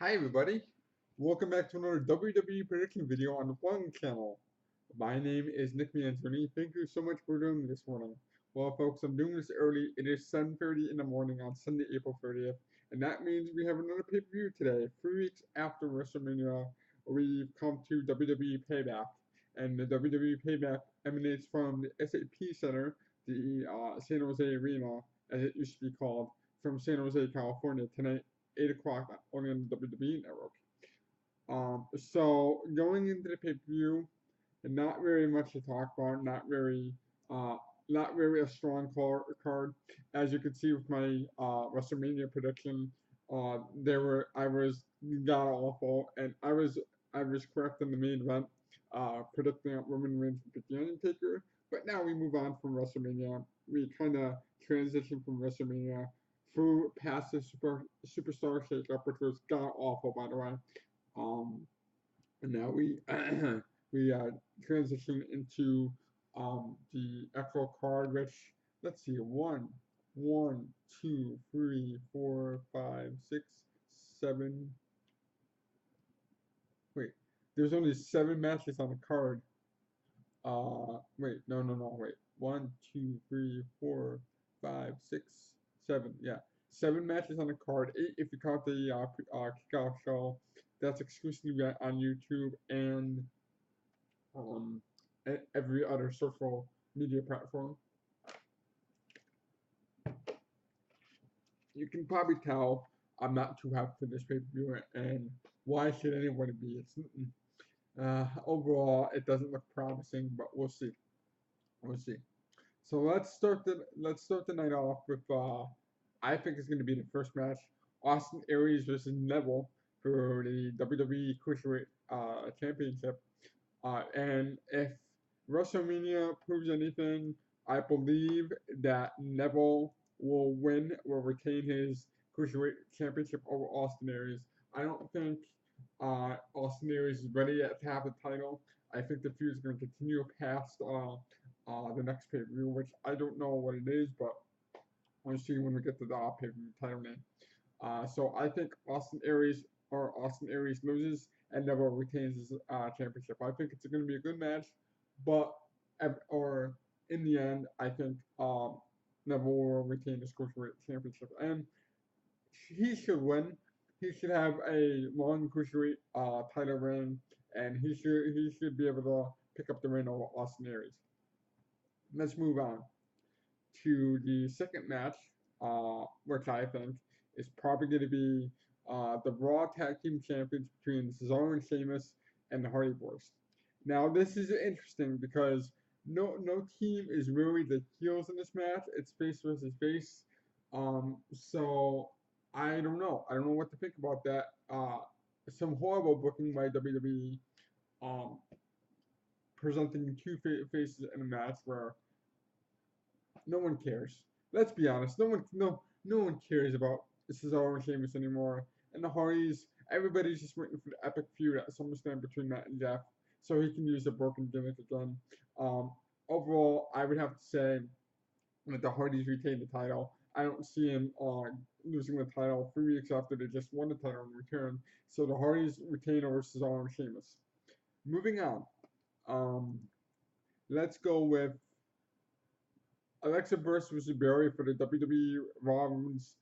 Hi everybody, welcome back to another WWE prediction video on the One channel. My name is Nick Manzione. Thank you so much for joining me this morning. Well folks, I'm doing this early. It is 7:30 in the morning on Sunday, April 30th, and that means we have another pay-per-view today. 3 weeks after WrestleMania, we've come to WWE Payback, and the WWE Payback emanates from the SAP Center, the San Jose Arena, as it used to be called, from San Jose, California, tonight 8 o'clock on the WWE Network. So going into the pay-per-view, not very much to talk about, uh, not very a strong card. As you can see with my WrestleMania prediction, I was god awful, and I was correct in the main event, predicting that Roman Reigns would beat the Undertaker. But now we move on from WrestleMania. We kind of transition from WrestleMania through past the superstar shakeup, which was god awful, by the way. Um, and now we we transition into the actual card, which let's see, one, two, three, four, five, six, seven. Wait, there's only 7 matches on the card. Wait, wait. One, two, three, four, five, six, seven. Yeah, 7 matches on the card. 8 if you count the kickoff show. That's exclusively on YouTube and um, every other social media platform. You can probably tell I'm not too happy for this pay-per-view, and why should anyone be? Overall, it doesn't look promising, but we'll see. We'll see. So let's start the night off with I think it's going to be the first match: Austin Aries versus Neville for the WWE Cruiserweight Championship. And if WrestleMania proves anything, I believe that Neville will retain his Cruiserweight Championship over Austin Aries. I don't think Austin Aries is ready yet to have the title. I think the feud is going to continue past the next pay per view, which I don't know what it is, but we'll see when we get to the pay per view title name. So I think Austin Aries loses and Neville retains his championship. I think it's going to be a good match, but or in the end, I think Neville will retain the Cruiserweight Championship, and he should win. He should have a long Cruiserweight title reign, and he should be able to pick up the reign over Austin Aries. Let's move on to the second match, which I think is probably going to be the Raw Tag Team Champions between Cesaro and Sheamus and the Hardy Boys. Now, this is interesting because no team is really the heels in this match. It's face versus face. So I don't know. I don't know what to think about that. Some horrible booking by WWE, um, presenting two faces in a match where no one cares. Let's be honest. No one cares about Cesaro and Sheamus anymore. And the Hardys, everybody's just waiting for the epic feud at SummerSlam between Matt and Jeff, so he can use a broken gimmick again. Um, Overall, I would have to say that the Hardys retain the title. I don't see him losing the title 3 weeks after they just won the title in return. So the Hardys retain over Cesaro and Sheamus. Moving on. Um, let's go with Alexa Bliss versus Barry for the WWE Raw Women's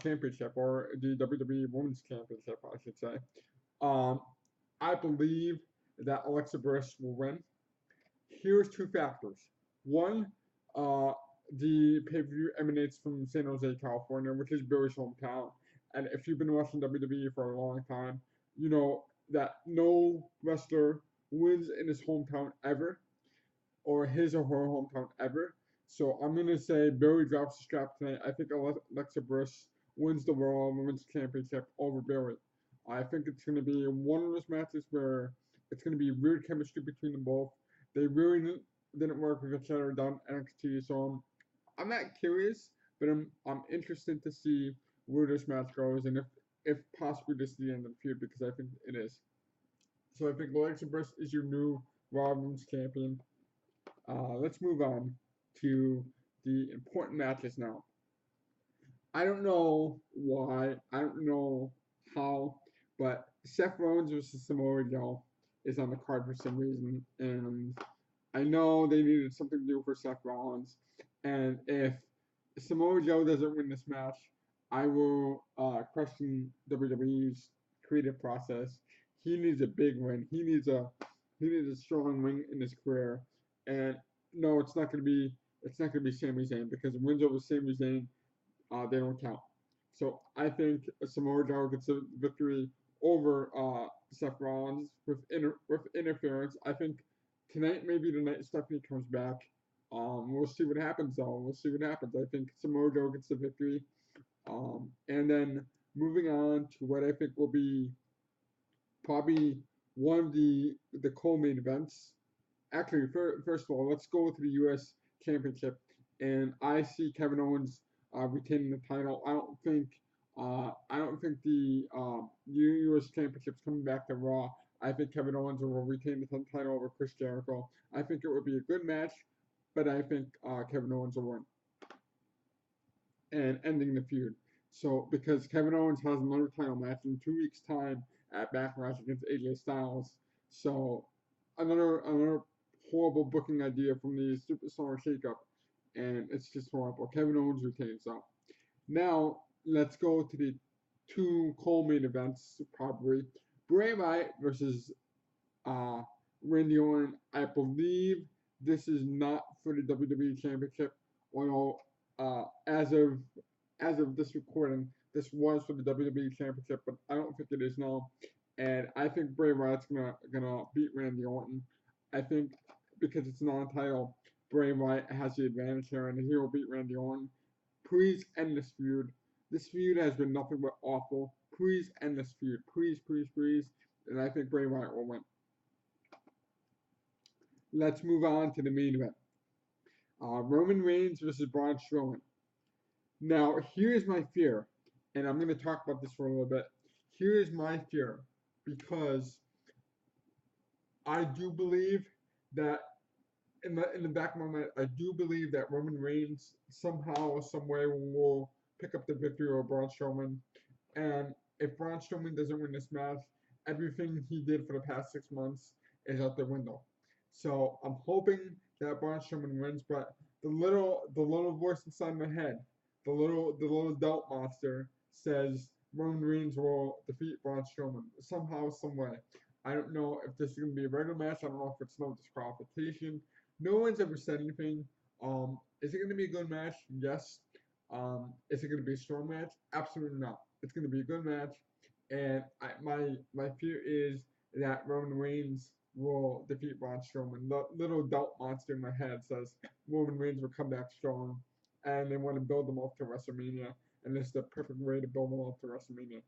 Championship, or the WWE Women's Championship, I should say. Um, I believe that Alexa Bliss will win. Here's two factors. One, uh, the pay-per-view emanates from San Jose, California, which is Barry's hometown. And if you've been watching WWE for a long time, you know that no wrestler wins in his hometown ever, or his or her hometown ever. So I'm gonna say Barry drops the strap tonight. I think Alexa Bliss wins the Raw Women's Championship over Barry. I think it's gonna be one of those matches where it's gonna be weird chemistry between them both. They really didn't work with each other down NXT, so I'm not curious, but I'm interested to see where this match goes and if possibly this is the end of the feud, because I think it is. So I think Alexa Bliss is your new Raw Women's Champion. Let's move on to the important matches now. I don't know why. I don't know how Seth Rollins versus Samoa Joe is on the card for some reason, and I know they needed something to do for Seth Rollins, and if Samoa Joe doesn't win this match, I will question WWE's creative process. He needs a big win. He needs a strong win in his career, and no, it's not gonna be Sami Zayn because wins over Sami Zayn they don't count. So I think Samoa Joe gets a victory over Seth Rollins with interference. I think tonight maybe the night Stephanie comes back. We'll see what happens though. We'll see what happens. I think Samoa Joe gets the victory. And then moving on to what I think will be probably one of the co-main events. Actually, first of all, let's go to the U.S. Championship, and I see Kevin Owens retaining the title. I don't think the U.S. Championship's coming back to Raw. I think Kevin Owens will retain the title over Chris Jericho. I think it would be a good match, but I think Kevin Owens will win and ending the feud. So because Kevin Owens has another title match in 2 weeks' time at Backlash against AJ Styles, so another horrible booking idea from the Superstar Shakeup, and it's just horrible. Kevin Owens retains though. Now let's go to the two co-main events probably. Bray Wyatt versus uh, Randy Orton. I believe this is not for the WWE Championship, although as of this recording, this was for the WWE Championship, but I don't think it is now. And I think Bray Wyatt's gonna beat Randy Orton. I think because it's non-title, Bray Wyatt has the advantage here, and he will beat Randy Orton. Please end this feud. This feud has been nothing but awful. Please end this feud. Please, please, please. And I think Bray Wyatt will win. Let's move on to the main event. Roman Reigns versus Braun Strowman. Now, here's my fear, and I'm going to talk about this for a little bit. Here is my fear, because I do believe that in the back of my mind, I do believe that Roman Reigns somehow, some way will pick up the victory over Braun Strowman. And if Braun Strowman doesn't win this match, everything he did for the past 6 months is out the window. So I'm hoping that Braun Strowman wins, but the little voice inside my head, the little doubt monster says Roman Reigns will defeat Braun Strowman somehow, some way. I don't know if this is going to be a regular match. I don't know if it's no disqualification. No one's ever said anything. Is it going to be a good match? Yes. Is it going to be a strong match? Absolutely not. It's going to be a good match, and my fear is that Roman Reigns will defeat Braun Strowman. The little doubt monster in my head says Roman Reigns will come back strong, and they want to build them up to WrestleMania, and this is the perfect way to build them up to WrestleMania.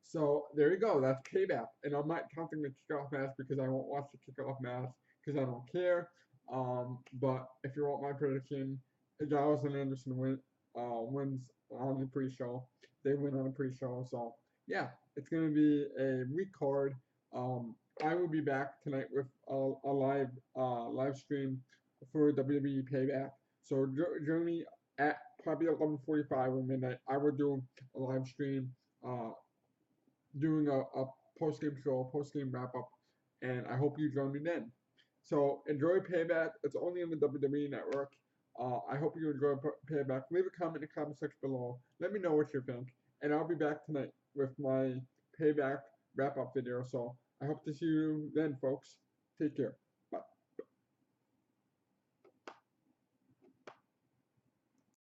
So there you go. That's Payback, and I'm not counting the kickoff match because I won't watch the kickoff match because I don't care. But if you want my prediction, Giles and Anderson wins on the pre-show. They win on the pre-show. So yeah, it's gonna be a weak card. I will be back tonight with a live stream for WWE Payback. So join me at probably 11:45 or midnight. I will do a live stream. Doing a post game show, post game wrap up, and I hope you join me then. So enjoy Payback. It's only on the WWE Network. I hope you enjoy Payback. Leave a comment in the comment section below. Let me know what you think, and I'll be back tonight with my Payback wrap up video. So I hope to see you then, folks. Take care.